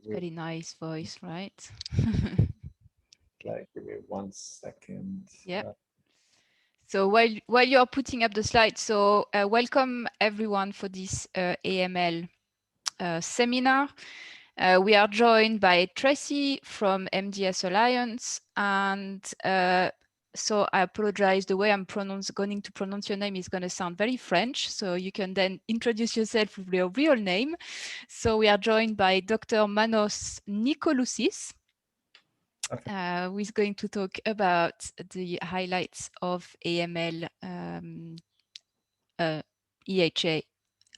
Very nice voice, right? Like, give me 1 second. Yeah. So while you're putting up the slides, so welcome everyone for this AML seminar. We are joined by Tracy from MDS Alliance, and so I apologize, the way I'm going to pronounce your name is going to sound very French, so you can then introduce yourself with your real name. So we are joined by Dr. Manos Nikolousis, who is going to talk about the highlights of AML EHA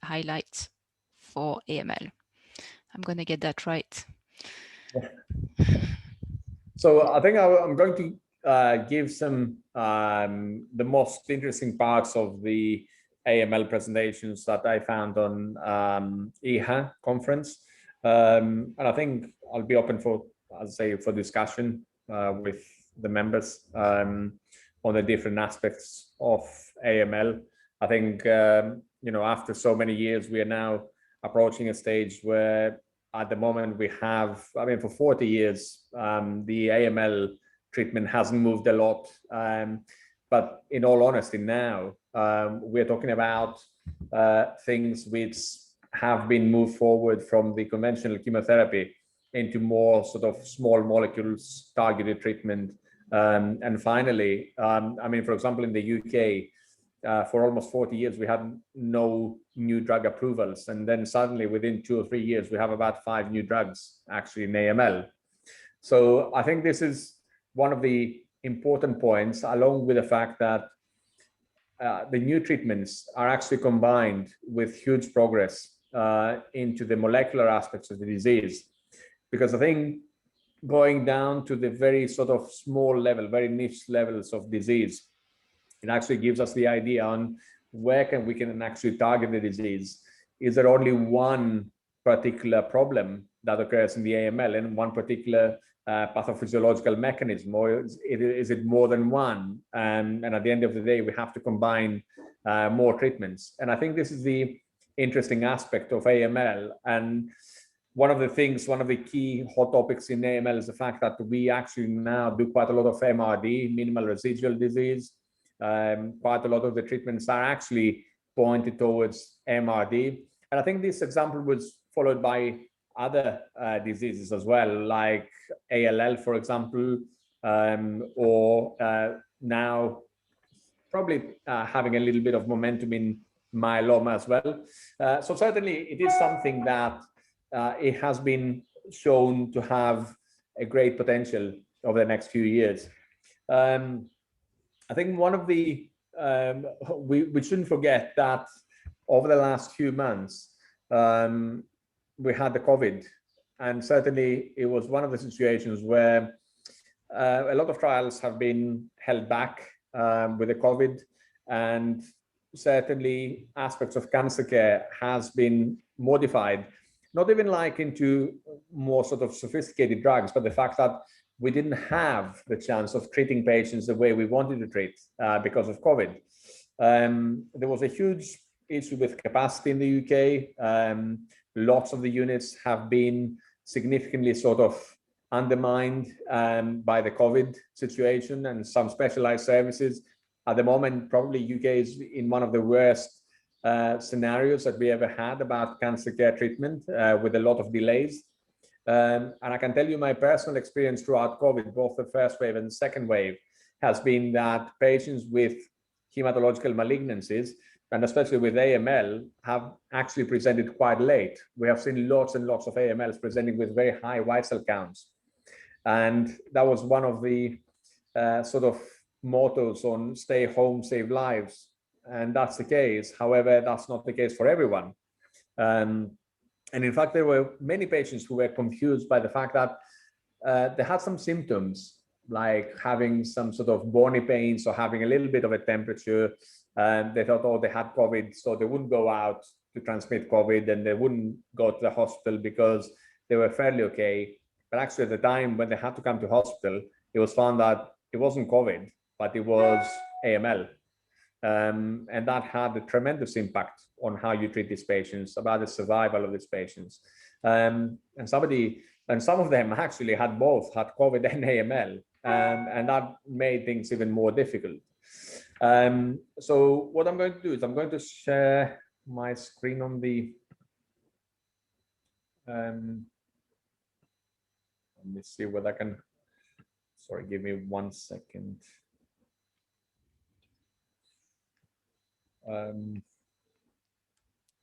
highlights for AML. I'm going to get that right. So I think I'm going to give some the most interesting parts of the AML presentations that I found on EHA conference, and I think I'll be open for, as I say, for discussion with the members on the different aspects of AML. I think after so many years, we are now approaching a stage where at the moment we have, I mean, for 40 years, the AML treatment hasn't moved a lot. But in all honesty, now we're talking about things which have been moved forward from the conventional chemotherapy into more sort of small molecules targeted treatment. And finally, I mean, for example, in the UK, for almost 40 years, we had no new drug approvals. And then suddenly within 2 or 3 years, we have about 5 new drugs actually in AML. So I think this is one of the important points, along with the fact that the new treatments are actually combined with huge progress into the molecular aspects of the disease. Because I think going down to the very sort of small level, very niche levels of disease, it actually gives us the idea on where we can actually target the disease. Is there only one particular problem that occurs in the AML and one particular pathophysiological mechanism, or is it more than one? And at the end of the day, we have to combine more treatments. And I think this is the interesting aspect of AML. And one of the key hot topics in AML is the fact that we actually now do quite a lot of MRD, minimal residual disease. Quite a lot of the treatments are actually pointed towards MRD. And I think this example was followed by other diseases as well, like ALL, for example, or now probably having a little bit of momentum in myeloma as well. So certainly it is something that it has been shown to have a great potential over the next few years. I think one of the, we shouldn't forget that over the last few months, we had the COVID, and certainly it was one of the situations where a lot of trials have been held back with the COVID, and certainly aspects of cancer care has been modified, not even like into more sort of sophisticated drugs, but the fact that we didn't have the chance of treating patients the way we wanted to treat because of COVID. There was a huge issue with capacity in the UK. Lots of the units have been significantly sort of undermined by the COVID situation, and some specialized services. At the moment, probably UK is in one of the worst scenarios that we ever had about cancer care treatment, with a lot of delays. And I can tell you my personal experience throughout COVID, both the first wave and the second wave, has been that patients with hematological malignancies, and especially with AML, have actually presented quite late. We have seen lots and lots of AMLs presenting with very high white cell counts. And that was one of the sort of mottos on stay home, save lives. And that's the case. However, that's not the case for everyone. And in fact, there were many patients who were confused by the fact that they had some symptoms, like having some sort of bony pains or having a little bit of a temperature. And they thought, oh, they had COVID, so they wouldn't go out to transmit COVID, and they wouldn't go to the hospital because they were fairly okay. But actually, at the time when they had to come to hospital, it was found that it wasn't COVID, but it was AML. And that had a tremendous impact on how you treat these patients, about the survival of these patients. And somebody And some of them actually had both, had COVID and AML, and that made things even more difficult. So what I'm going to do is I'm going to share my screen on the, let me see whether I can, sorry, give me 1 second.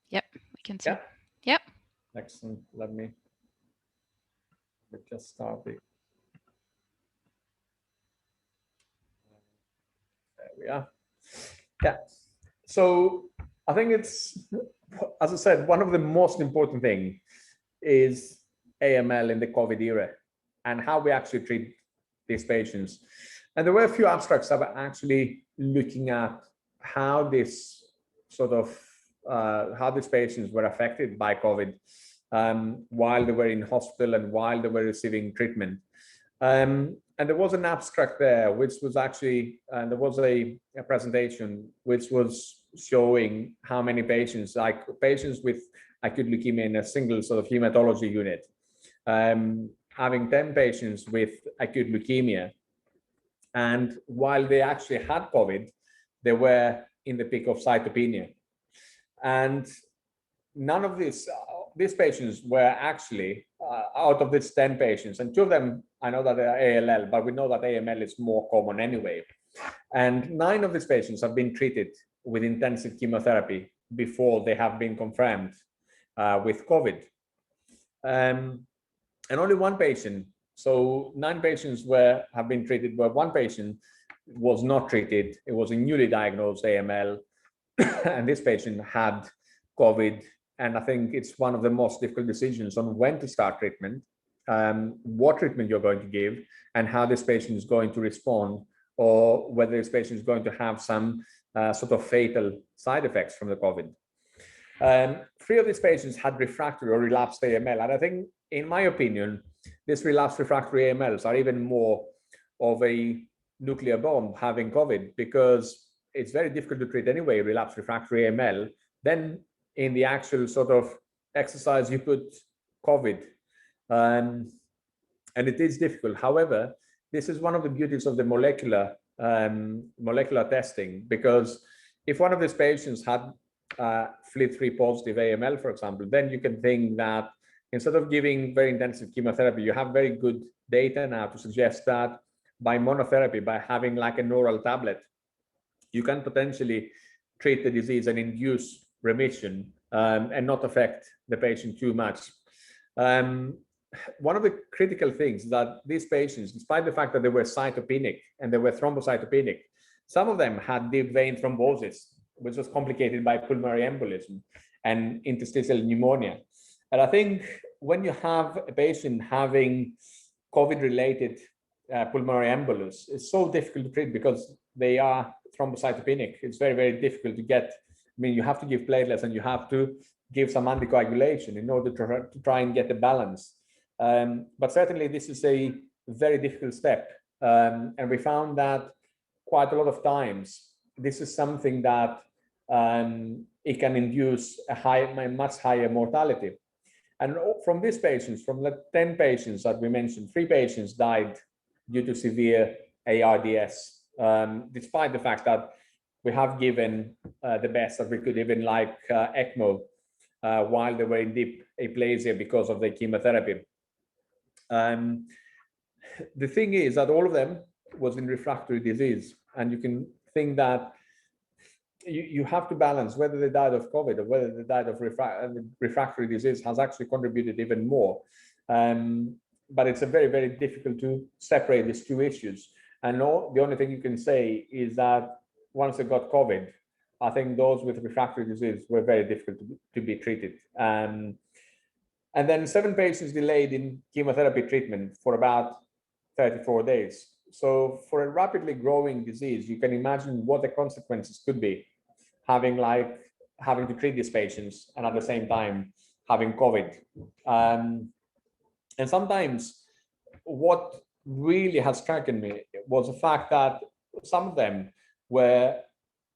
Yep, we can see. Yeah. Yep. Excellent. Let me just start it. There we are. Yeah. So I think it's, as I said, one of the most important things is AML in the COVID era and how we actually treat these patients. And there were a few abstracts that were actually looking at how this sort of, how these patients were affected by COVID while they were in hospital and while they were receiving treatment. And there was an abstract there, which was actually, there was a presentation which was showing how many patients, like patients with acute leukemia in a single sort of hematology unit, having 10 patients with acute leukemia. And while they actually had COVID, they were in the peak of cytopenia. And none of these patients were actually, out of these 10 patients, and 2 of them, I know that they are ALL, but we know that AML is more common anyway. And 9 of these patients have been treated with intensive chemotherapy before they have been confirmed with COVID. And only 1 patient, so 9 patients have been treated, where 1 patient was not treated. It was a newly diagnosed AML, and this patient had COVID. And I think it's one of the most difficult decisions on when to start treatment, what treatment you're going to give, and how this patient is going to respond, or whether this patient is going to have some sort of fatal side effects from the COVID. 3 of these patients had refractory or relapsed AML. And I think, in my opinion, these relapsed refractory AMLs are even more of a nuclear bomb having COVID, because it's very difficult to treat anyway, relapsed refractory AML. Then in the actual sort of exercise, you put COVID, and it is difficult. However, this is one of the beauties of the molecular testing, because if one of these patients had FLT3 positive AML, for example, then you can think that instead of giving very intensive chemotherapy, you have very good data now to suggest that by monotherapy, by having like an oral tablet, you can potentially treat the disease and induce remission and not affect the patient too much. One of the critical things that these patients, despite the fact that they were cytopenic and they were thrombocytopenic, some of them had deep vein thrombosis, which was complicated by pulmonary embolism and interstitial pneumonia. And I think when you have a patient having COVID-related pulmonary embolus, it's so difficult to treat because they are thrombocytopenic. It's very, very difficult to get. I mean, you have to give platelets and you have to give some anticoagulation in order to try and get the balance. But certainly this is a very difficult step. And we found that quite a lot of times, this is something that it can induce a much higher mortality. And from these patients, from the 10 patients that we mentioned, 3 patients died due to severe ARDS, despite the fact that we have given the best that we could, even like ECMO, while they were in deep aplasia because of the chemotherapy. The thing is that all of them was in refractory disease, and you can think that you have to balance whether they died of COVID or whether they died of refractory disease has actually contributed even more. But it's a very, very difficult to separate these 2 issues. And the only thing you can say is that once they got COVID, I think those with refractory disease were very difficult to be treated. And then 7 patients delayed in chemotherapy treatment for about 34 days. So for a rapidly growing disease, you can imagine what the consequences could be, having to treat these patients and at the same time having COVID. And sometimes what really has stricken me was the fact that some of them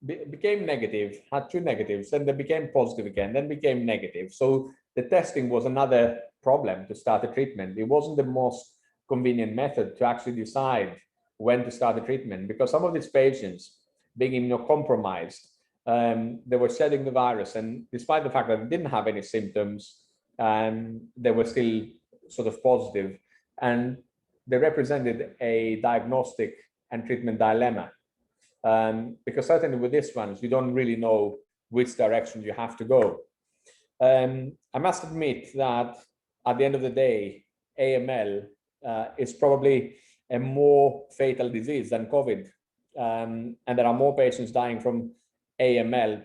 became negative, had 2 negatives, then they became positive again, then became negative. So the testing was another problem to start a treatment. It wasn't the most convenient method to actually decide when to start the treatment, because some of these patients, being immunocompromised, they were shedding the virus, and despite the fact that they didn't have any symptoms, they were still sort of positive, and they represented a diagnostic and treatment dilemma. Because certainly with this one, you don't really know which direction you have to go. I must admit that at the end of the day, AML is probably a more fatal disease than COVID. And there are more patients dying from AML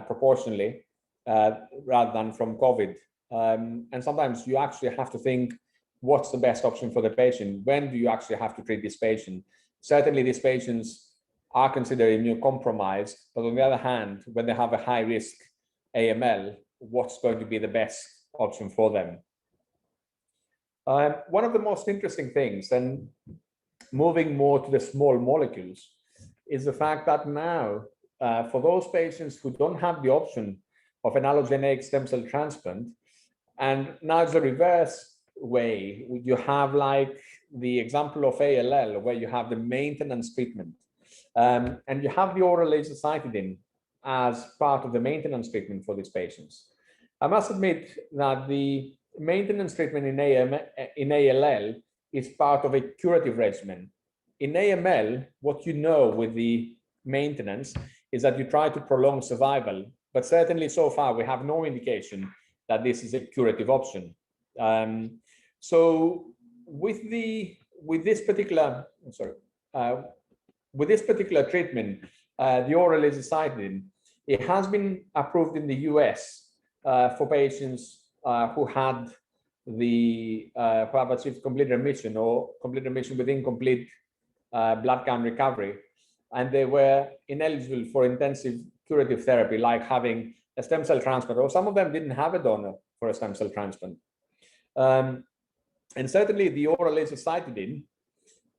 proportionally rather than from COVID. And sometimes you actually have to think, what's the best option for the patient? When do you actually have to treat this patient? Certainly these patients are considered immunocompromised, but on the other hand, when they have a high risk AML, what's going to be the best option for them? One of the most interesting things, and moving more to the small molecules, is the fact that now, for those patients who don't have the option of an allogeneic stem cell transplant, and now it's the reverse way, you have like the example of ALL, where you have the maintenance treatment, and you have the oral azacitidine as part of the maintenance treatment for these patients. I must admit that the maintenance treatment in ALL is part of a curative regimen. In AML, what you know with the maintenance is that you try to prolong survival, but certainly so far we have no indication that this is a curative option. So with this particular treatment, the oral azacitidine, it has been approved in the US for patients who have achieved complete remission or complete remission with incomplete blood count recovery, and they were ineligible for intensive curative therapy, like having a stem cell transplant, or some of them didn't have a donor for a stem cell transplant. And certainly the oral azacitidine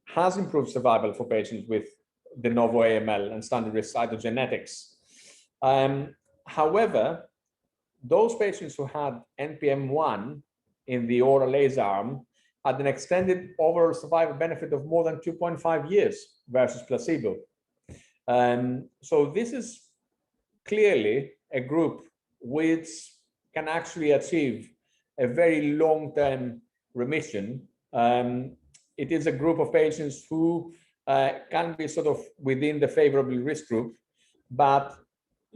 has improved survival for patients with de novo AML and standard risk cytogenetics. However, those patients who had NPM1 in the oral AZA arm had an extended overall survival benefit of more than 2.5 years versus placebo. So this is clearly a group which can actually achieve a very long-term remission. It is a group of patients who can be sort of within the favorable risk group, but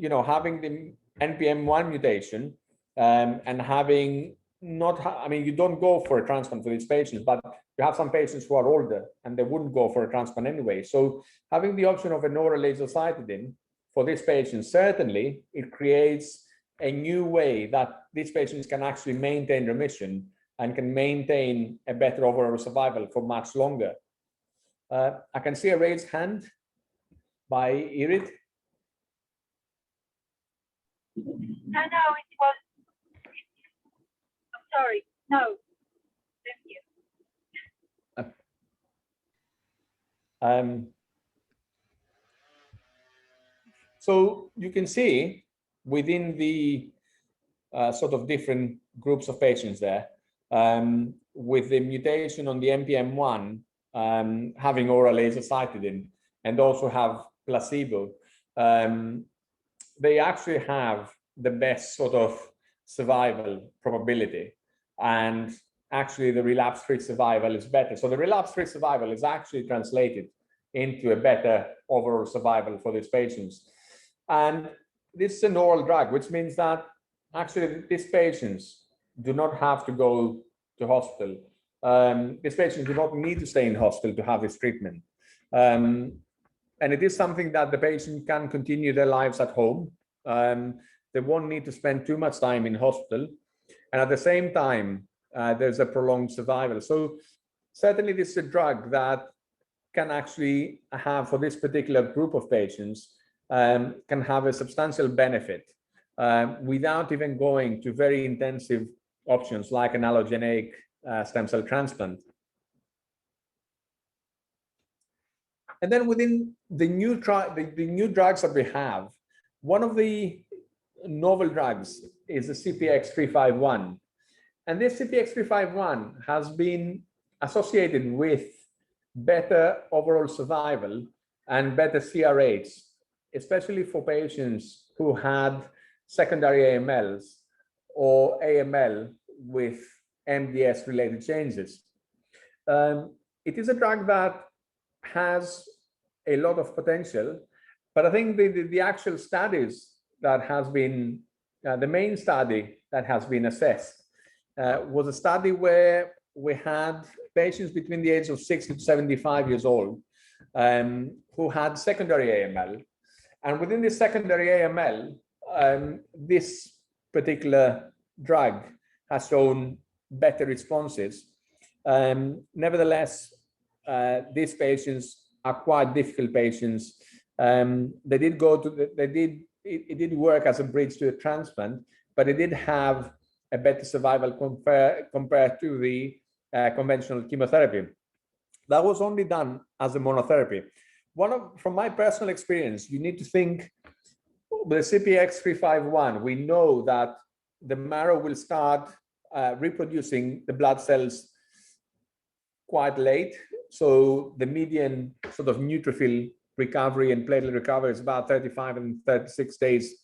having the NPM1 mutation and having not, you don't go for a transplant for these patients, but you have some patients who are older and they wouldn't go for a transplant anyway. So having the option of an oral azacitidine for these patients, certainly it creates a new way that these patients can actually maintain remission and can maintain a better overall survival for much longer. I can see a raised hand by Irid. No, it was. I'm sorry. No, thank you. So you can see within the sort of different groups of patients there, with the mutation on the NPM1, having oral azacitidine, and also have placebo, they actually have the best sort of survival probability, and actually the relapse-free survival is better. So the relapse-free survival is actually translated into a better overall survival for these patients. And this is an oral drug, which means that actually these patients do not have to go to hospital. These patients do not need to stay in hospital to have this treatment. And it is something that the patient can continue their lives at home. They won't need to spend too much time in hospital. And at the same time, there's a prolonged survival. So certainly this is a drug that can actually have, for this particular group of patients, can have a substantial benefit without even going to very intensive options like an allogeneic stem cell transplant. And then within the new drugs that we have, one of the novel drugs is the CPX-351. And this CPX351 has been associated with better overall survival and better CR rates, especially for patients who had secondary AMLs or AML with MDS-related changes. It is a drug that has a lot of potential, but I think the actual studies that has been, the main study that has been assessed was a study where we had patients between the age of 60 to 75 years old who had secondary AML. And within this secondary AML, this particular drug has shown better responses. Nevertheless, these patients are quite difficult patients. They did go to, it did work as a bridge to a transplant, but it did have a better survival compared to the conventional chemotherapy. That was only done as a monotherapy. From my personal experience, you need to think with the CPX351, we know that the marrow will start reproducing the blood cells quite late. So the median sort of neutrophil recovery and platelet recovery is about 35 and 36 days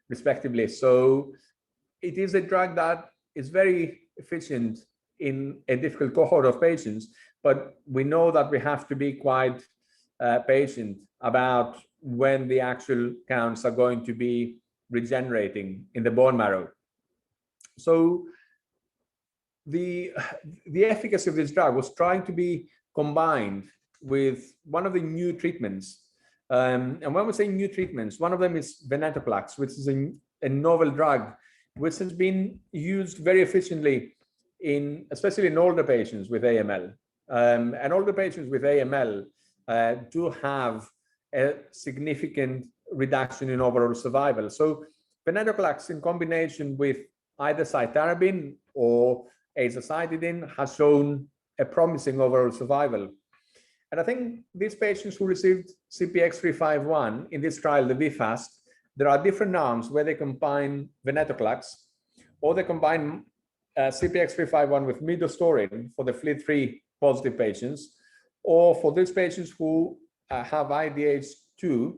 respectively. So it is a drug that is very efficient in a difficult cohort of patients, but we know that we have to be quite patient about when the actual counts are going to be regenerating in the bone marrow. So the efficacy of this drug was trying to be combined with one of the new treatments. And when we say new treatments, one of them is venetoclax, which is a novel drug, which has been used very efficiently especially in older patients with AML. And older patients with AML do have a significant reduction in overall survival. So venetoclax in combination with either cytarabine or azacitidine has shown a promising overall survival. And I think these patients who received CPX351 in this trial, the VFAST, there are different arms where they combine venetoclax, or they combine CPX351 with midostaurin for the FLT3 positive patients, or for these patients who have IDH2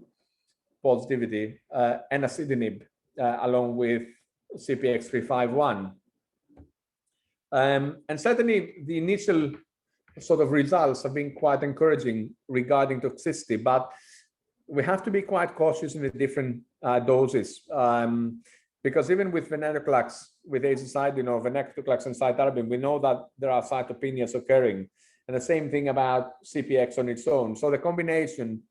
positivity, enacidinib along with CPX351. And certainly the initial sort of results have been quite encouraging regarding toxicity, but we have to be quite cautious in the different doses, because even with venetoclax, with azacitidine or venetoclax and cytarabine, we know that there are cytopenias occurring, and the same thing about CPX on its own. So the combination,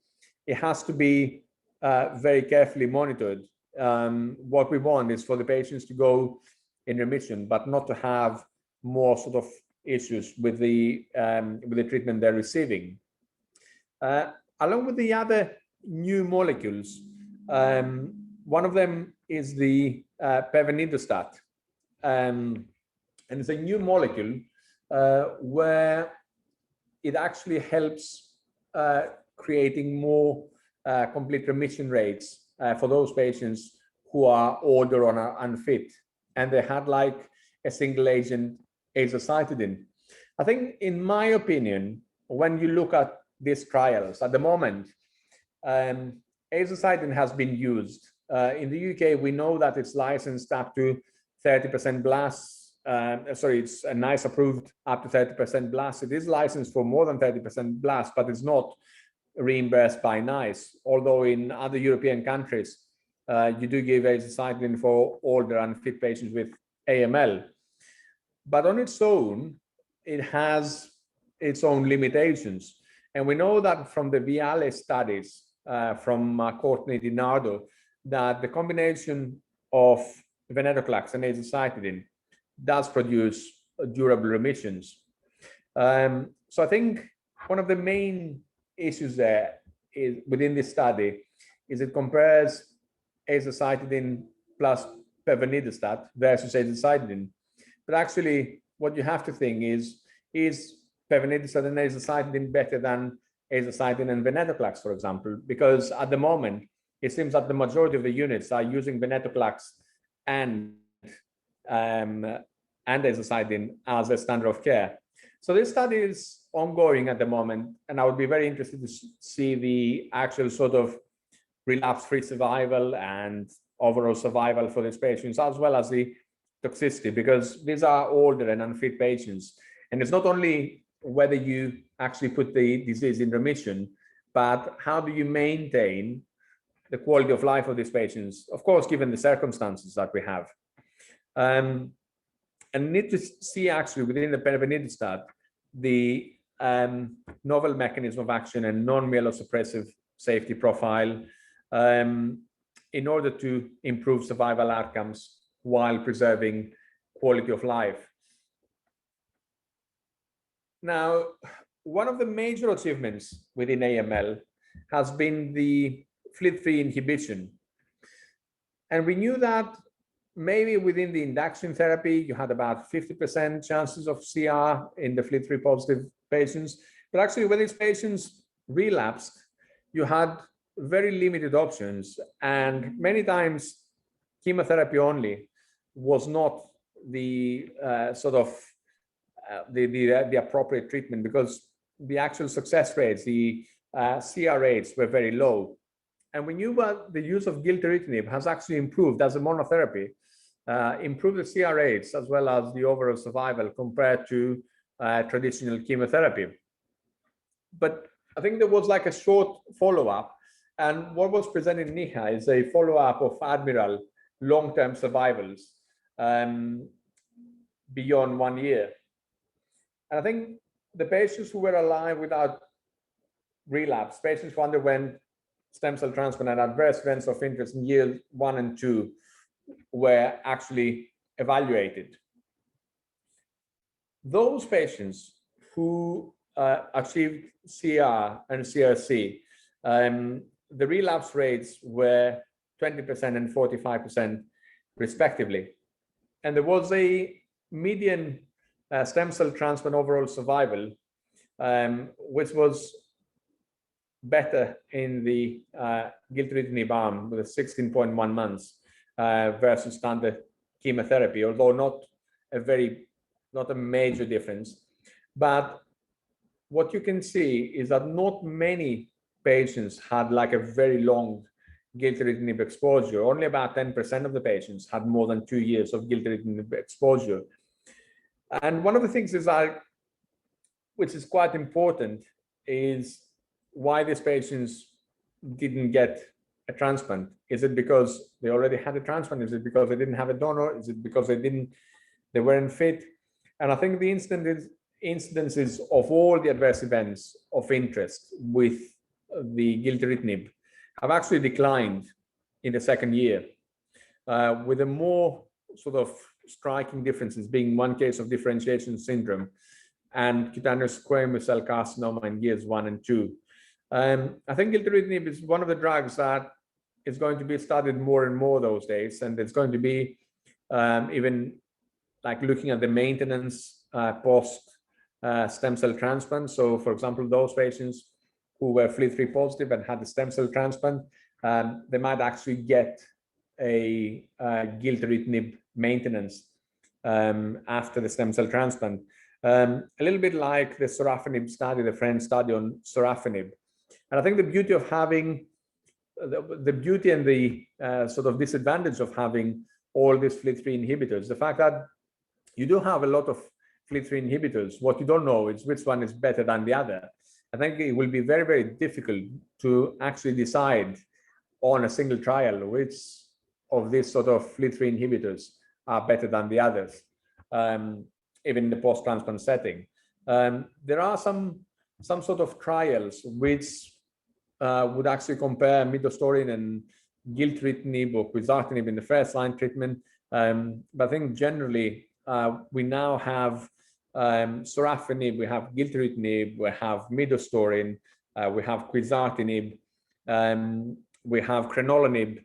it has to be very carefully monitored. What we want is for the patients to go in remission, but not to have more sort of issues with the treatment they're receiving. Along with the other new molecules, one of them is the pevonidostat, and it's a new molecule where it actually helps creating more complete remission rates for those patients who are older or are unfit, and they had like a single agent azacitidine. I think, in my opinion, when you look at these trials at the moment, azacitidine has been used. In the UK, we know that it's licensed up to 30% blasts. It's a NICE approved up to 30% blast. It is licensed for more than 30% blast, but it's not reimbursed by NICE. Although in other European countries, you do give azacitidine for older unfit patients with AML. But on its own, it has its own limitations. And we know that from the Viale studies from Courtney DiNardo, that the combination of venetoclax and azacitidine does produce durable remissions. So I think one of the main issues there is within this study is it compares azacitidine plus pevonidostat versus azacitidine. But actually, what you have to think is pevonidostat and azacitidine better than azacitidine and venetoclax, for example? Because at the moment, it seems that the majority of the units are using venetoclax and and azacitidine as a standard of care. So this study is ongoing at the moment, and I would be very interested to see the actual sort of relapse-free survival and overall survival for these patients, as well as the toxicity, because these are older and unfit patients. And it's not only whether you actually put the disease in remission, but how do you maintain the quality of life of these patients, of course, given the circumstances that we have. And need to see actually within the peniperidostat the novel mechanism of action and non-myelosuppressive safety profile in order to improve survival outcomes while preserving quality of life. Now, one of the major achievements within AML has been the FLT3 inhibition. And we knew that maybe within the induction therapy, you had about 50% chances of CR in the FLT3 positive patients. But actually, when these patients relapsed, you had very limited options. And many times, chemotherapy only was not the the appropriate treatment, because the actual success rates, the CR rates were very low. And we knew that the use of gilteritinib has actually improved as a monotherapy, improved the CR rates as well as the overall survival compared to traditional chemotherapy. But I think there was like a short follow-up, and what was presented in EHA is a follow-up of Admiral long-term survivals beyond 1 year. And I think the patients who were alive without relapse, patients who underwent stem cell transplant and adverse events of interest in years 1 and 2 were actually evaluated. Those patients who achieved CR and CRC, the relapse rates were 20% and 45% respectively. And there was a median stem cell transplant overall survival, which was better in the gilteritinib arm with 16.1 months versus standard chemotherapy, although not a major difference. But what you can see is that not many patients had like a very long gilteritinib exposure. Only about 10% of the patients had more than 2 years of gilteritinib exposure. And one of the things is which is quite important, is why these patients didn't get a transplant. Is it because they already had a transplant? Is it because they didn't have a donor? Is it because they weren't fit? And I think the incidences of all the adverse events of interest with the gilteritinib have actually declined in the second year, with a more sort of striking differences being one case of differentiation syndrome and cutaneous squamous cell carcinoma in years 1 and 2. I think gilteritinib is one of the drugs that is going to be studied more and more those days, and it's going to be even like looking at the maintenance post stem cell transplant. So, for example, those patients who were FLT3 positive and had a stem cell transplant, they might actually get a gilteritinib maintenance after the stem cell transplant. A little bit like the sorafenib study, the French study on sorafenib. And I think the beauty of having the beauty and the sort of disadvantage of having all these FLT3 inhibitors, the fact that you do have a lot of FLT3 inhibitors, what you don't know is which one is better than the other. I think it will be very, very difficult to actually decide on a single trial which of these sort of FLT3 inhibitors are better than the others, even in the post-transplant setting. There are some sort of trials which would actually compare midostaurin and gilteritinib or quizartinib in the first-line treatment. But I think generally we now have sorafenib, we have gilteritinib, we have midostaurin, we have quizartinib, we have crenolanib.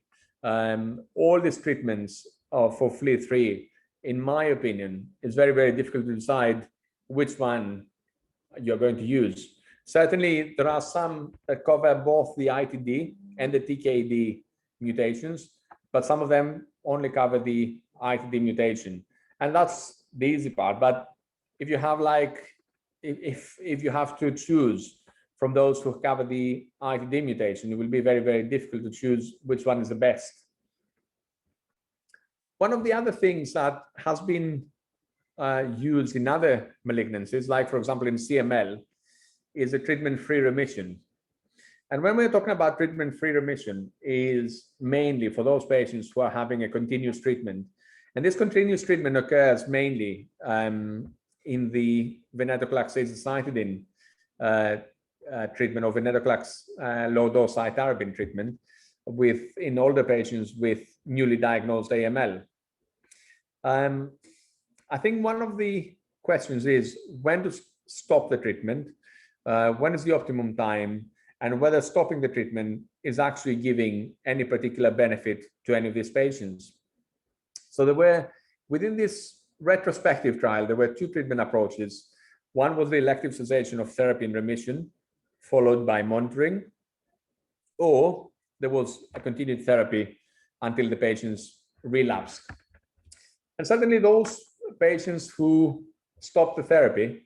All these treatments for FLT3, in my opinion, it's very, very difficult to decide which one you're going to use. Certainly, there are some that cover both the ITD and the TKD mutations, but some of them only cover the ITD mutation. And that's the easy part. But if you have if you have to choose from those who cover the ITD mutation, it will be very, very difficult to choose which one is the best. One of the other things that has been used in other malignancies, like for example in CML, is a treatment-free remission. And when we're talking about treatment-free remission, is mainly for those patients who are having a continuous treatment. And this continuous treatment occurs mainly in the venetoclax azacitidine treatment or venetoclax low-dose cytarabine treatment in older patients with newly diagnosed AML. I think one of the questions is when to stop the treatment, when is the optimum time, and whether stopping the treatment is actually giving any particular benefit to any of these patients. So there were, within this retrospective trial, there were two treatment approaches. One was the elective cessation of therapy in remission, followed by monitoring, or there was a continued therapy until the patients relapsed. And certainly those patients who stopped the therapy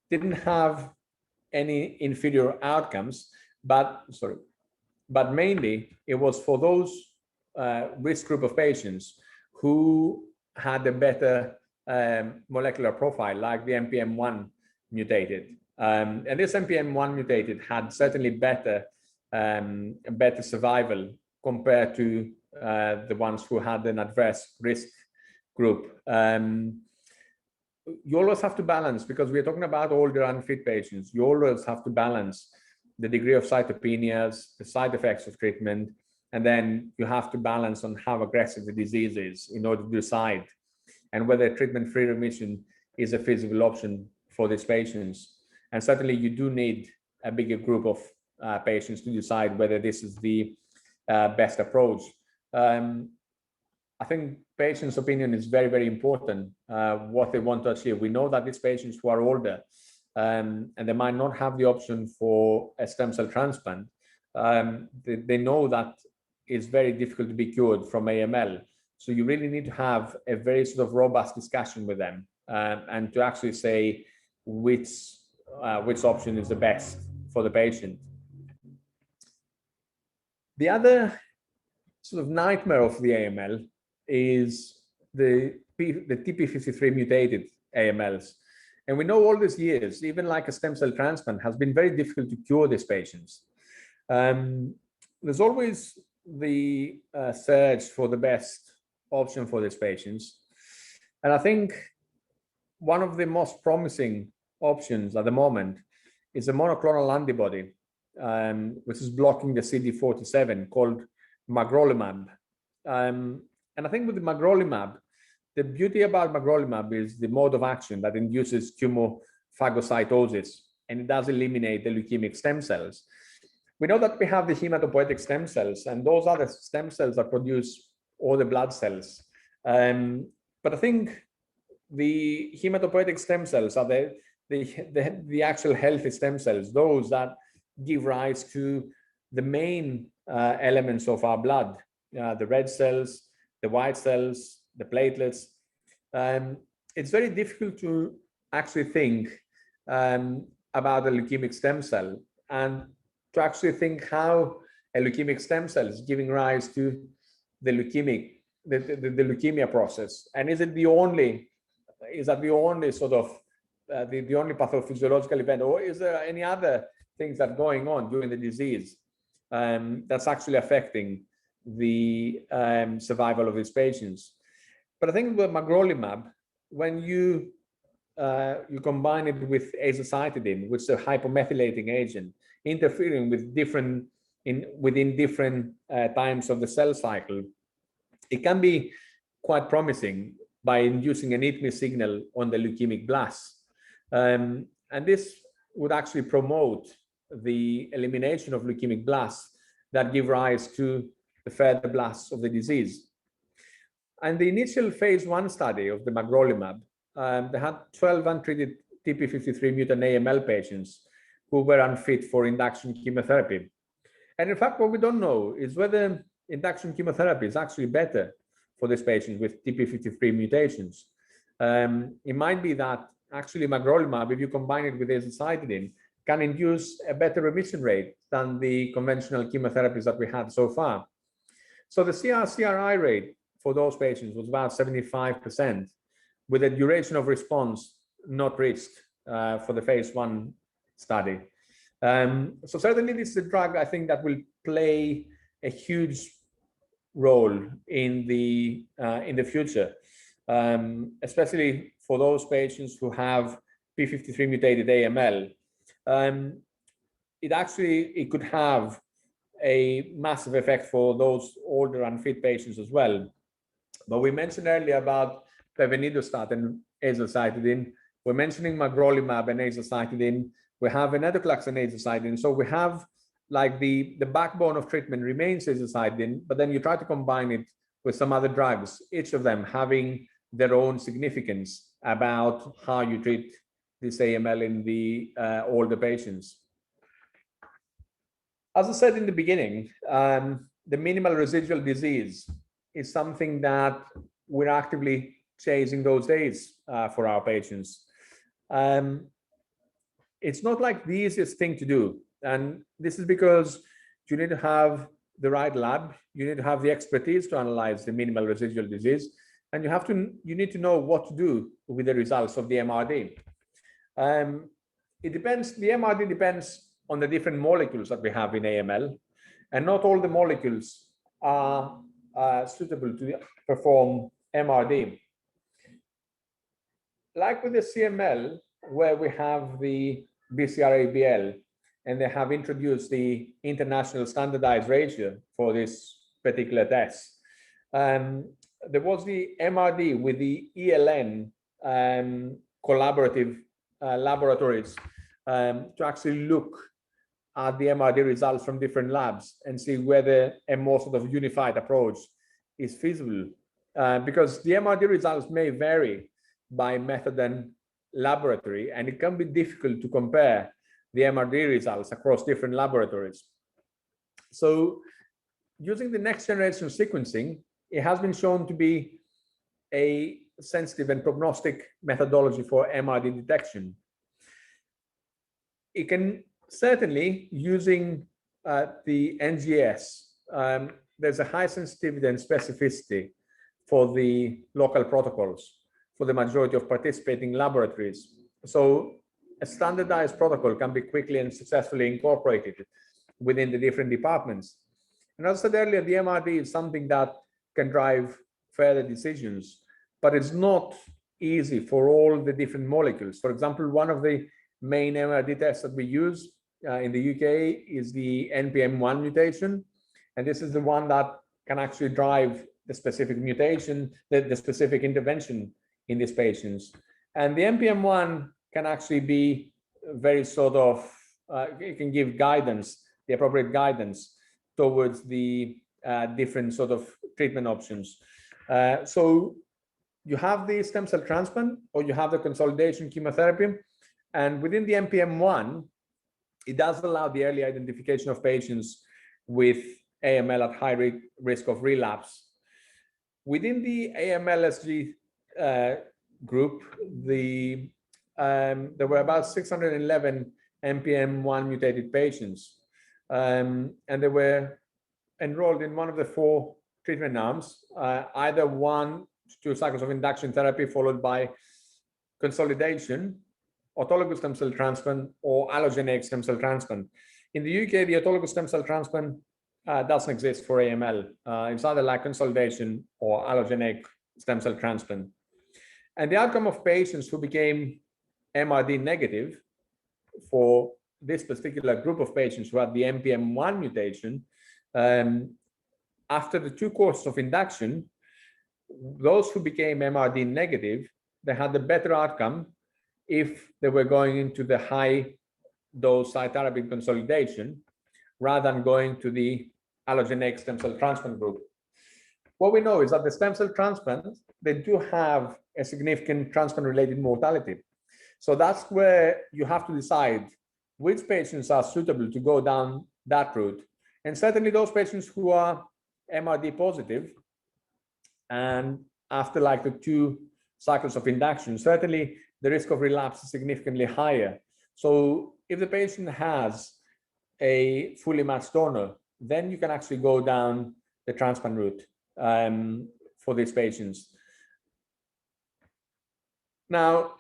didn't have any inferior outcomes, but mainly it was for those risk group of patients who had a better molecular profile, like the NPM1 mutated. And this NPM1 mutated had certainly better survival compared to the ones who had an adverse risk group. You always have to balance, because we're talking about older unfit patients, you always have to balance the degree of cytopenias, the side effects of treatment, and then you have to balance on how aggressive the disease is in order to decide and whether treatment-free remission is a feasible option for these patients. And certainly you do need a bigger group of patients to decide whether this is the best approach. I think patients' opinion is very, very important, what they want to achieve. We know that these patients who are older and they might not have the option for a stem cell transplant, they know that it's very difficult to be cured from AML. So you really need to have a very sort of robust discussion with them and to actually say which option is the best for the patient. The other sort of nightmare of the AML is the TP53 mutated AMLs. And we know all these years, even like a stem cell transplant has been very difficult to cure these patients. There's always the search for the best option for these patients. And I think one of the most promising options at the moment is a monoclonal antibody, which is blocking the CD47 called magrolimab. And I think with the magrolimab, the beauty about magrolimab is the mode of action that induces tumor-phagocytosis, and it does eliminate the leukemic stem cells. We know that we have the hematopoietic stem cells, and those are the stem cells that produce all the blood cells. But I think the hematopoietic stem cells are the actual healthy stem cells, those that give rise to the main elements of our blood, the red cells, the white cells, the platelets. It's very difficult to actually think about a leukemic stem cell and to actually think how a leukemic stem cell is giving rise to the leukemia process. And is that the only sort of the only pathophysiological event, or is there any other things that are going on during the disease that's actually affecting the survival of these patients? But I think with magrolimab, when you combine it with azacitidine, which is a hypomethylating agent, interfering with within different times of the cell cycle, it can be quite promising by inducing an eat-me signal on the leukemic blasts. And this would actually promote the elimination of leukemic blasts that give rise to the further blasts of the disease. And the initial phase 1 study of the magrolimab, they had 12 untreated TP53 mutant AML patients who were unfit for induction chemotherapy. And in fact, what we don't know is whether induction chemotherapy is actually better for these patients with TP53 mutations. It might be that actually magrolimab, if you combine it with azacitidine, can induce a better remission rate than the conventional chemotherapies that we had so far. So the CR/CRI rate for those patients was about 75%, with a duration of response not reached for the phase 1 study. So certainly this is a drug, I think, that will play a huge role in the future, especially for those patients who have p53 mutated AML. It could have a massive effect for those older unfit patients as well. But we mentioned earlier about pevonidostat and azacitidine. We're mentioning magrolimab and azacitidine. We have venetoclax and azacitidine. So we have, like, the backbone of treatment remains azacitidine, but then you try to combine it with some other drugs, each of them having their own significance about how you treat this AML in the older patients. As I said in the beginning, the minimal residual disease is something that we're actively chasing those days for our patients. It's not like the easiest thing to do. And this is because you need to have the right lab, you need to have the expertise to analyze the minimal residual disease, and you need to know what to do with the results of the MRD. It depends, the MRD depends on the different molecules that we have in AML, and not all the molecules are suitable to perform MRD. Like with the CML, where we have the BCR-ABL, and they have introduced the international standardized ratio for this particular test. There was the MRD with the ELN collaborative laboratories to actually look at the MRD results from different labs and see whether a more sort of unified approach is feasible. Because the MRD results may vary by method and laboratory, and it can be difficult to compare the MRD results across different laboratories. So using the next generation sequencing, it has been shown to be a sensitive and prognostic methodology for MRD detection. It can certainly, using the NGS, there's a high sensitivity and specificity for the local protocols for the majority of participating laboratories. So a standardized protocol can be quickly and successfully incorporated within the different departments. And as I said earlier, the MRD is something that can drive further decisions, but it's not easy for all the different molecules. For example, one of the main MRD tests that we use in the UK is the NPM1 mutation. And this is the one that can actually drive the specific mutation, the specific intervention in these patients. And the NPM1 can actually be very sort of, it can give guidance, the appropriate guidance towards the different sort of treatment options. So you have the stem cell transplant, or you have the consolidation chemotherapy. And within the NPM1, it does allow the early identification of patients with AML at high risk of relapse. Within the AML-SG group, there were about 611 NPM1 mutated patients, and they were enrolled in one of the 4 treatment arms, either 1 to 2 cycles of induction therapy followed by consolidation, autologous stem cell transplant, or allogeneic stem cell transplant. In the UK, the autologous stem cell transplant doesn't exist for AML. It's either like consolidation or allogeneic stem cell transplant. And the outcome of patients who became MRD negative for this particular group of patients who had the NPM1 mutation, after the 2 courses of induction, those who became MRD negative, they had a better outcome if they were going into the high dose cytarabine consolidation rather than going to the allogeneic stem cell transplant group. What we know is that the stem cell transplants, they do have a significant transplant-related mortality. So that's where you have to decide which patients are suitable to go down that route. And certainly those patients who are MRD positive, and after like the 2 cycles of induction, certainly the risk of relapse is significantly higher. So if the patient has a fully matched donor, then you can actually go down the transplant route for these patients. Now,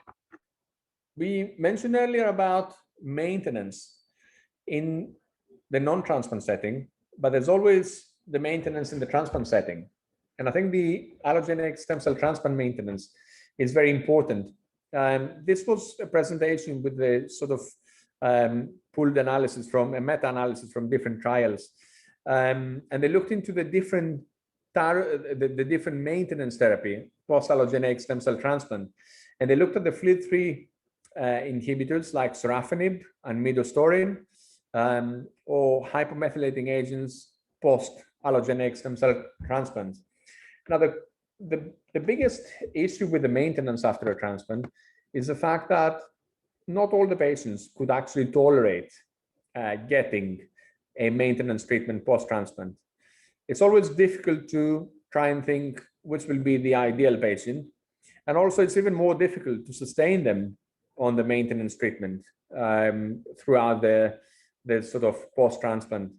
we mentioned earlier about maintenance in the non-transplant setting, but there's always the maintenance in the transplant setting. And I think the allogeneic stem cell transplant maintenance is very important. This was a presentation with the sort of pooled analysis from a meta-analysis from different trials. And they looked into the different different maintenance therapy post-allogeneic stem cell transplant. And they looked at the FLT3 inhibitors like sorafenib and midostaurin, or hypomethylating agents post-allogeneic stem cell transplant. Now, the biggest issue with the maintenance after a transplant is the fact that not all the patients could actually tolerate getting a maintenance treatment post-transplant. It's always difficult to try and think which will be the ideal patient. And also it's even more difficult to sustain them on the maintenance treatment throughout the sort of post-transplant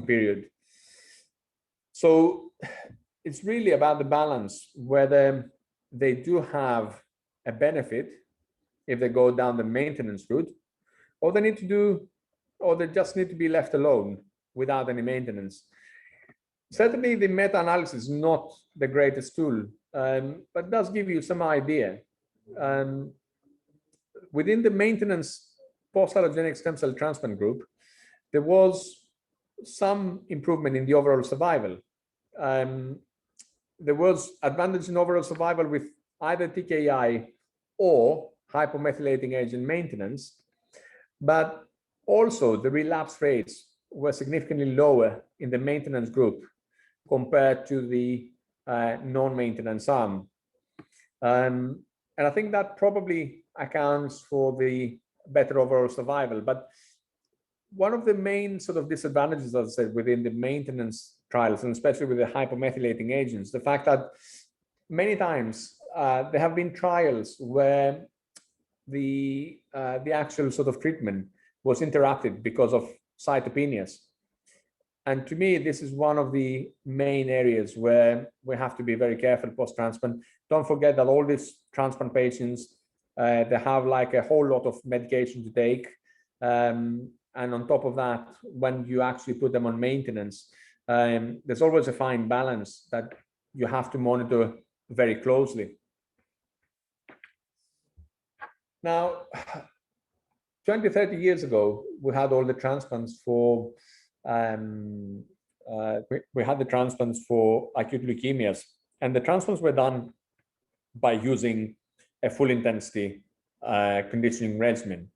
period. So it's really about the balance, whether they do have a benefit if they go down the maintenance route, or they need to do, or they just need to be left alone without any maintenance. Certainly the meta-analysis is not the greatest tool, but does give you some idea. Within the maintenance post-allogeneic stem cell transplant group, there was some improvement in the overall survival. There was advantage in overall survival with either TKI or hypomethylating agent maintenance, but also the relapse rates were significantly lower in the maintenance group compared to the non-maintenance arm. And I think that probably accounts for the better overall survival. But one of the main sort of disadvantages, as I said, within the maintenance trials, and especially with the hypomethylating agents, the fact that many times there have been trials where the actual sort of treatment was interrupted because of cytopenias. And to me, this is one of the main areas where we have to be very careful post-transplant. Don't forget that all these transplant patients, they have like a whole lot of medication to take. And on top of that, when you actually put them on maintenance, there's always a fine balance that you have to monitor very closely. Now, 20, 30 years ago, we had all the transplants for we had the transplants for acute leukemias, and the transplants were done by using a full intensity conditioning regimen.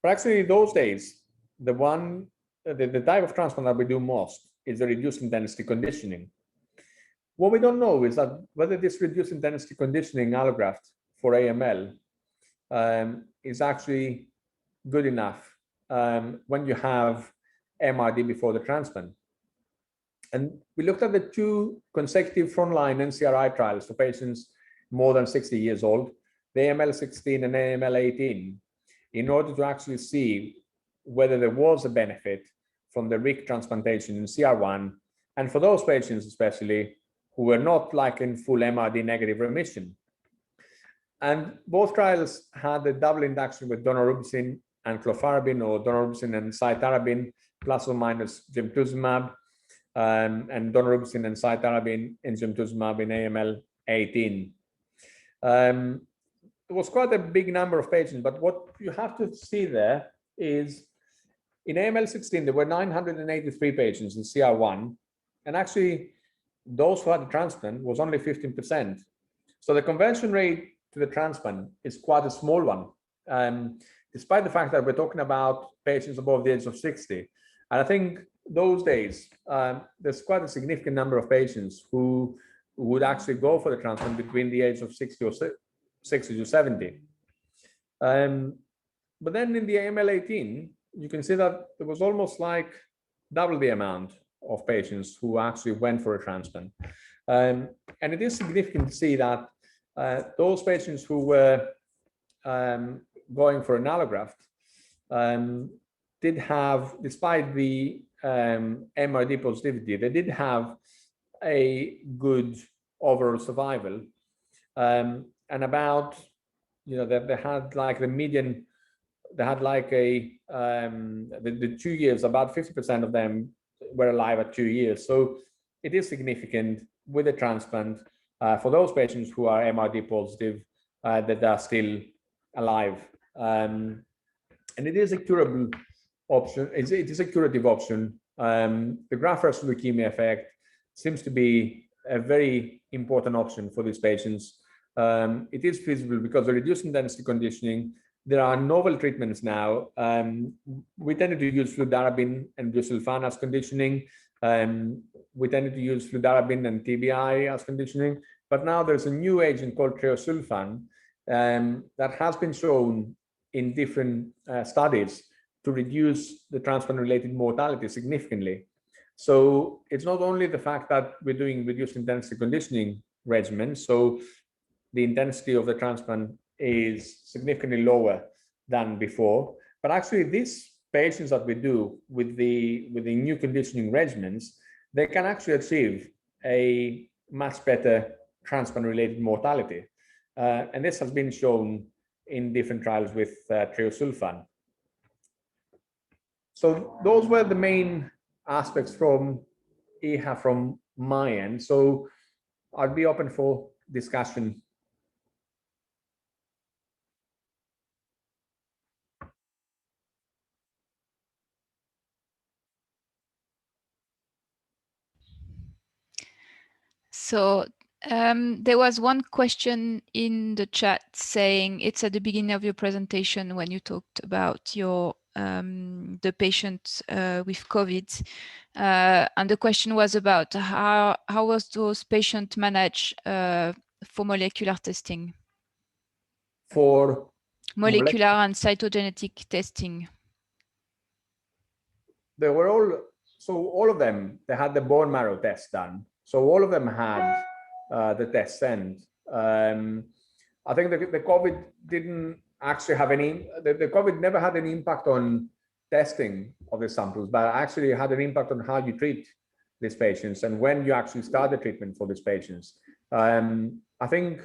But actually, those days, the type of transplant that we do most is the reduced intensity conditioning. What we don't know is that whether this reduced intensity conditioning allograft for AML is actually good enough when you have MRD before the transplant. And we looked at the 2 consecutive frontline NCRI trials for patients more than 60 years old, the AML-16 and AML-18, in order to actually see whether there was a benefit from the RIC transplantation in CR1, and for those patients especially who were not like in full MRD negative remission. And both trials had a double induction with daunorubicin and clofarabine, or daunorubicin and cytarabine, plus or minus gemtuzumab, and daunorubicin and cytarabine and gemtuzumab in AML-18. It was quite a big number of patients, but what you have to see there is in AML-16, there were 983 patients in CR1, and actually those who had a transplant was only 15%. So the conversion rate to the transplant is quite a small one, despite the fact that we're talking about patients above the age of 60. And I think those days, there's quite a significant number of patients who would actually go for the transplant between the age of 60 to 70. But then in the AML-18, you can see that there was almost like double the amount of patients who actually went for a transplant. And it is significant to see that those patients who were going for an allograft did have, despite the MRD positivity, they did have a good overall survival. And about, they had like the median, they had like the 2 years, about 50% of them were alive at 2 years. So it is significant with a transplant for those patients who are MRD positive that are still alive. And it is a curable option. It is a curative option. The graft versus leukemia effect seems to be a very important option for these patients. It is feasible because of reducing density conditioning. There are novel treatments now. We tended to use fludarabine and busulfan as conditioning. We tended to use fludarabine and TBI as conditioning. But now there's a new agent called treosulfan that has been shown in different studies to reduce the transplant-related mortality significantly. So it's not only the fact that we're doing reduced intensity conditioning regimen, so the intensity of the transplant is significantly lower than before, but actually these patients that we do with the new conditioning regimens, they can actually achieve a much better transplant-related mortality. And this has been shown in different trials with treosulfan. So those were the main aspects from EHA from my end. So I'll be open for discussion. So there was one question in the chat saying, it's at the beginning of your presentation when you talked about your the patient with COVID, and the question was about how was those patients managed for molecular testing? For molecular and cytogenetic testing. They were all of them, they had the bone marrow test done. So all of them had the test sent. I think the COVID didn't actually have any, the COVID never had any impact on testing of the samples, but actually had an impact on how you treat these patients and when you actually start the treatment for these patients. I think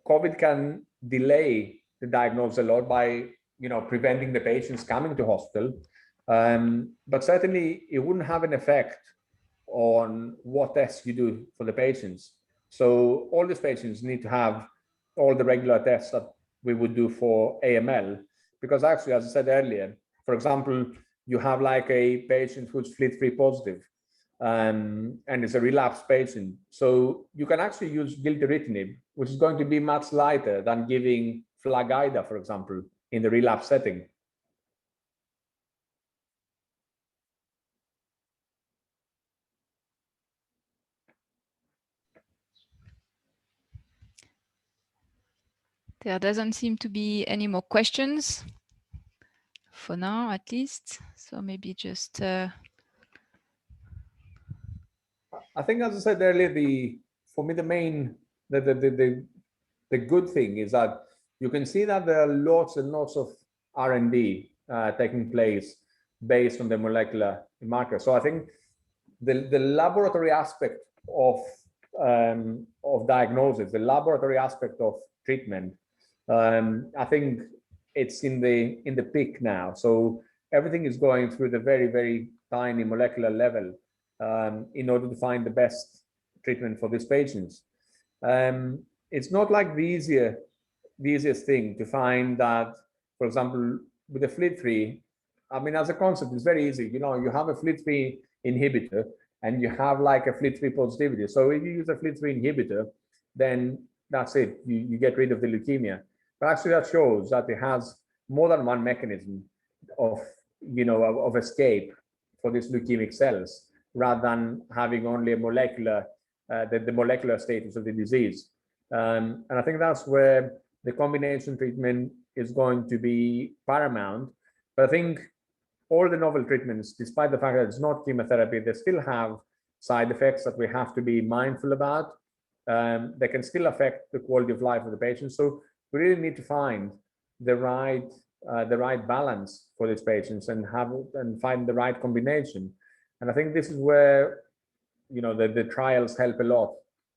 COVID can delay the diagnosis a lot by, preventing the patients coming to hospital. But certainly it wouldn't have an effect on what tests you do for the patients. So all these patients need to have all the regular tests that we would do for AML, because actually, as I said earlier, for example, you have like a patient who's FLT3 positive, and it's a relapsed patient. So you can actually use gilteritinib, which is going to be much lighter than giving FLAG-IDA, for example, in the relapse setting. There doesn't seem to be any more questions for now, at least. So maybe just. I think, as I said earlier, for me the main the good thing is that you can see that there are lots and lots of R&D taking place based on the molecular marker. So I think the laboratory aspect of diagnosis, the laboratory aspect of treatment, I think it's in the peak now. So everything is going through the very, very tiny molecular level in order to find the best treatment for these patients. It's not like the easiest thing to find that, for example, with the FLT3, I mean, as a concept, it's very easy. You have a FLT3 inhibitor and you have like a FLT3 positivity. So if you use a FLT3 inhibitor, then that's it. You get rid of the leukemia. But actually that shows that it has more than one mechanism of escape for these leukemic cells, rather than having only a molecular, the molecular status of the disease. And I think that's where the combination treatment is going to be paramount. But I think all the novel treatments, despite the fact that it's not chemotherapy, they still have side effects that we have to be mindful about. They can still affect the quality of life of the patient. So we really need to find the right balance for these patients and find the right combination. And I think this is where, you know, the trials help a lot.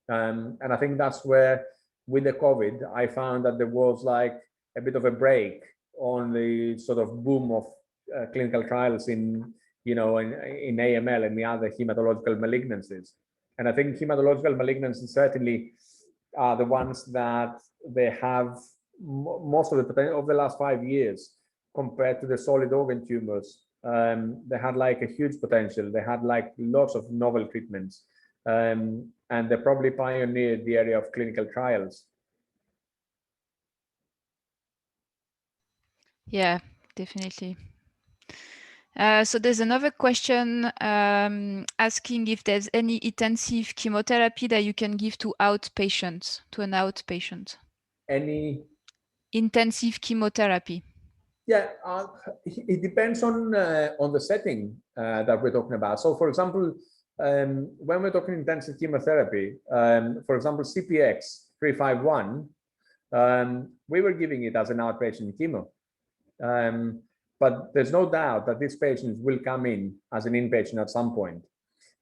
And I think that's where, with the COVID, I found that there was like a bit of a break on the sort of boom of clinical trials in, you know, in AML and the other hematological malignancies. And I think hematological malignancies certainly are the ones that they have most of the potential of the last 5 years compared to the solid organ tumors. They had like a huge potential. They had like lots of novel treatments, and they probably pioneered the area of clinical trials. Yeah, definitely. So there's another question asking if there's any intensive chemotherapy that you can give to an outpatient. Any intensive chemotherapy? Yeah, it depends on the setting that we're talking about. So, for example, when we're talking intensive chemotherapy, for example, CPX 351, we were giving it as an outpatient chemo. But there's no doubt that these patients will come in as an inpatient at some point.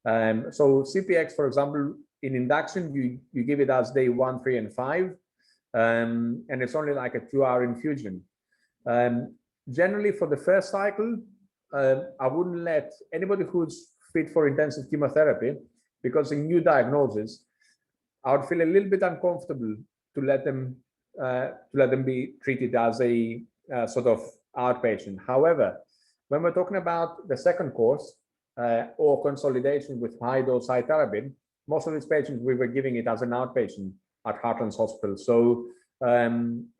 So CPX, for example, in induction, you give it as day 1, 3, and 5, and it's only like a 2-hour infusion. Generally, for the first cycle, I wouldn't let anybody who's fit for intensive chemotherapy, because in new diagnosis, I would feel a little bit uncomfortable to let them be treated as a sort of outpatient. However, when we're talking about the second course or consolidation with high-dose cytarabine, most of these patients we were giving it as an outpatient at Heartlands Hospital. So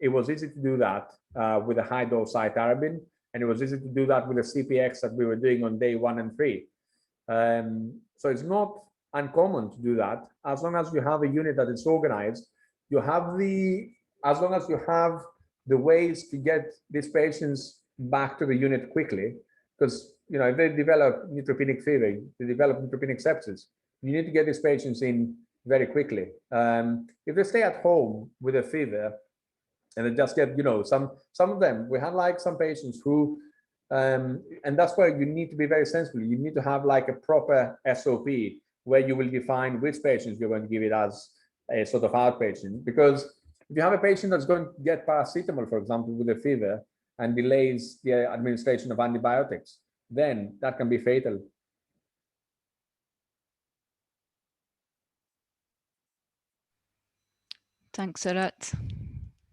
it was easy to do that with a high-dose cytarabine, and it was easy to do that with the CPX that we were doing on day 1 and 3. So it's not uncommon to do that, as long as you have a unit that is organized. As long as you have the ways to get these patients back to the unit quickly, because if they develop neutropenic fever, they develop neutropenic sepsis, you need to get these patients in very quickly. If they stay at home with a fever and they just get, some of them, we have like some patients who, and that's where you need to be very sensible. You need to have like a proper SOP where you will define which patients you're going to give it as a sort of outpatient. Because if you have a patient that's going to get paracetamol, for example, with a fever and delays the administration of antibiotics, then that can be fatal. Thanks a lot.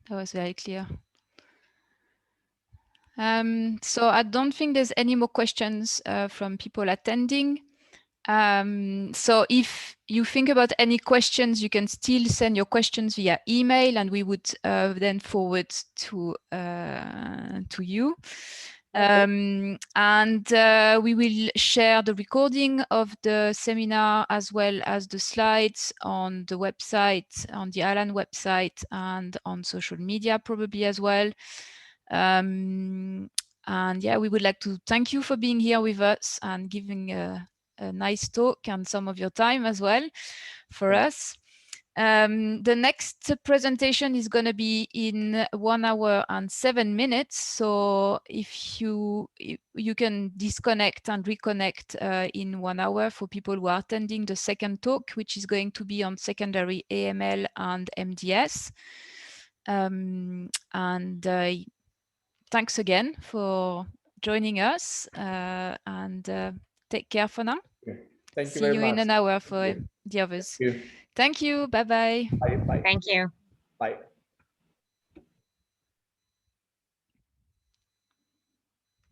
That was very clear. So I don't think there's any more questions from people attending. So if you think about any questions, you can still send your questions via email, and we would then forward to you. And we will share the recording of the seminar as well as the slides on the website, on the Alan website, and on social media probably as well. And yeah, we would like to thank you for being here with us and giving a nice talk and some of your time as well for us. The next presentation is going to be in 1 hour and 7 minutes. So if you can disconnect and reconnect in 1 hour for people who are attending the second talk, which is going to be on secondary AML and MDS. Thanks again for joining us, and take care for now. Thank you See very you much. in an hour for the others. Thank you. Bye-bye. Bye. Thank you. Bye.